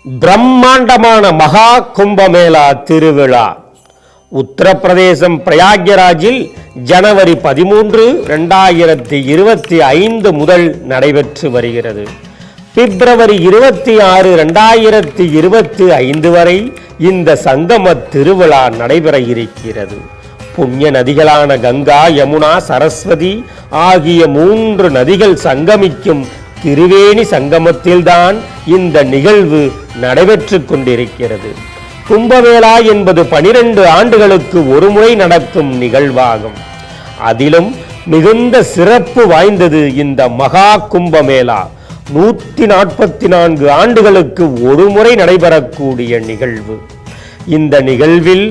பிரம்மாண்டமான மகா கும்பமேளா திருவிழா உத்தரப்பிரதேசம் பிரயாக்ராஜில் ஜனவரி 13, 2025 முதல் நடைபெற்று வருகிறது. பிப்ரவரி 26, 2025 வரை இந்த சங்கம திருவிழா நடைபெற இருக்கிறது. புண்ணிய நதிகளான கங்கா, யமுனா, சரஸ்வதி ஆகிய 3 நதிகள் சங்கமிக்கும் திரிவேணி சங்கமத்தில்தான் இந்த நிகழ்வு நடைபெற்று கொண்டிருக்கிறது. கும்பமேளா என்பது 12 ஆண்டுகளுக்கு ஒருமுறை நடக்கும் நிகழ்வாகும். அதிலும் மிகுந்த சிறப்பு வாய்ந்தது இந்த மகா கும்பமேளா. 144 ஆண்டுகளுக்கு ஒருமுறை நடைபெறக்கூடிய நிகழ்வு. இந்த நிகழ்வில்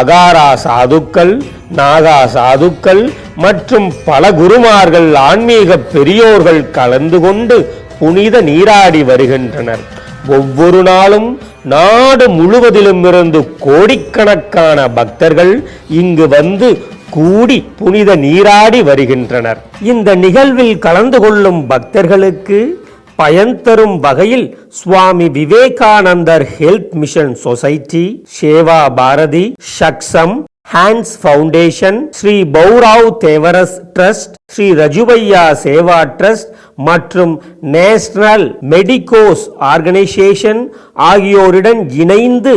அகாரா சாதுக்கள், நாகா சாதுக்கள் மற்றும் பல குருமார்கள், ஆன்மீக பெரியோர்கள் கலந்து கொண்டு புனித நீராடி வருகின்றனர். ஒவ்வொரு நாளும் நாடு முழுவதிலும் இருந்து கோடிக்கணக்கான பக்தர்கள் இங்கு வந்து கூடி புனித நீராடி வருகின்றனர். இந்த நிகழ்வில் கலந்து கொள்ளும் பக்தர்களுக்கு பயன் தரும் வகையில் Swami Vivekanandar Health Mission Society, Seva Bharati, Saksham, Hands Foundation, Shri Bhaurao Deoras Trust, Shri Rajjubhaiya Seva Trust மற்றும் நேஷனல் மெடிகோஸ் ஆர்கனைசேஷன் ஆகியோருடன் இணைந்து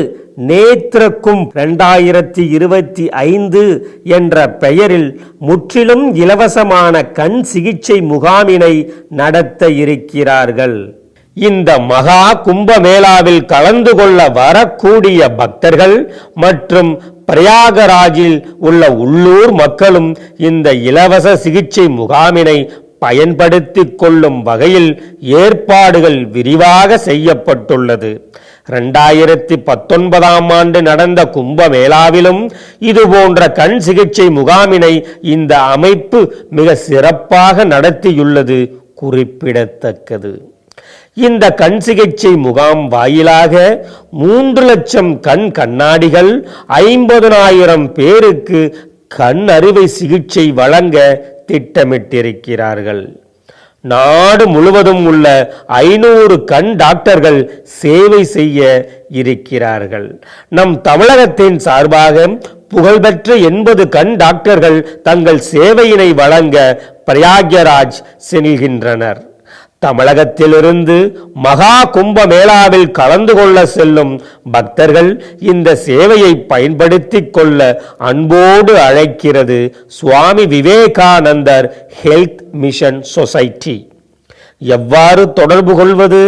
நேத்ர கும்ப் 2025 என்ற பெயரில் முற்றிலும் இலவசமான கண் சிகிச்சை முகாமினை நடத்த இருக்கிறார்கள். இந்த மகா கும்பமேளாவில் கலந்து கொள்ள வரக்கூடிய பக்தர்கள் மற்றும் பிரயாகராஜில் உள்ள உள்ளூர் மக்களும் இந்த இலவச சிகிச்சை முகாமினை பயன்படுத்திக் கொள்ளும் வகையில் ஏற்பாடுகள் விரிவாக செய்யப்பட்டுள்ளது. 2019ஆம் ஆண்டு நடந்த கும்பமேளாவிலும் இதுபோன்ற கண் சிகிச்சை முகாமினை இந்த அமைப்பு மிக சிறப்பாக நடத்தியுள்ளது குறிப்பிடத்தக்கது. இந்த கண் சிகிச்சை முகாம் வாயிலாக 3 லட்சம் கண் கண்ணாடிகள் 50,000 பேருக்கு கண் அறுவை சிகிச்சை வழங்க திட்டமிட்டிருக்கிறார்கள். நாடு முழுவதும் உள்ள 500 கண் டாக்டர்கள் சேவை செய்ய இருக்கிறார்கள். நம் தமிழகத்தின் சார்பாக புகழ்பெற்ற 80 கண் டாக்டர்கள் தங்கள் சேவையினை வழங்க பிரயாக்ராஜ் செல்கின்றனர். தமிழகத்திலிருந்து மகா கும்பமேளாவில் கலந்து கொள்ள செல்லும் பக்தர்கள் இந்த சேவையை பயன்படுத்திக் கொள்ள அன்போடு அழைக்கிறது சுவாமி விவேகானந்தர் ஹெல்த் மிஷன் சொசைட்டி. எவ்வாறு தொடர்பு கொள்வது?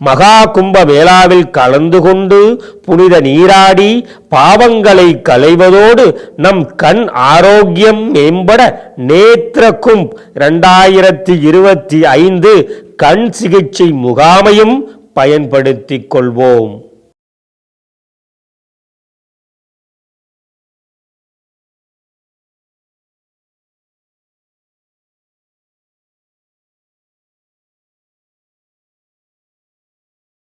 மகா கும்பமேளாவில் கலந்து கொண்டு புனித நீராடி பாவங்களை களைவதோடு நம் கண் ஆரோக்கியம் மேம்பட நேத்ர கும்ப் 2025 கண் சிகிச்சை முகாமையும் பயன்படுத்திக் கொள்வோம்.